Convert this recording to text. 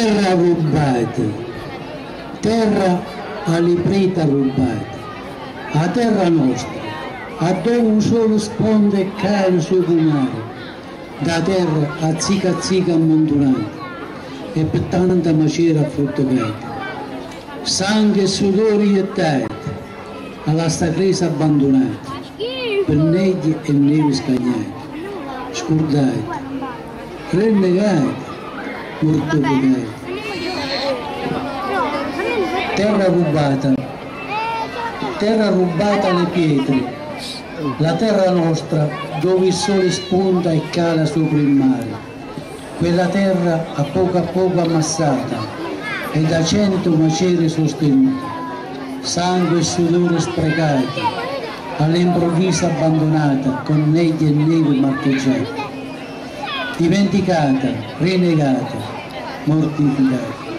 terra rubata, terra aliprita rubata, a terra nostra, a dove un solo sponde e cade sui mare, da terra a zica ammontonata, e per tanta macera fruttocata, sangue, sudore iettati, alla sta crisi abbandonata, per negli e nevi scagnati, scordati, rinnegati, mortificati. Terra rubata alle pietre, la terra nostra dove il sole spunta e cala sopra il mare, quella terra a poco ammassata e da 100 macere sostenuta, sangue e sudore sprecati, all'improvviso abbandonata con negli e nevi marcheggiati, dimenticata, rinnegata, mortificata.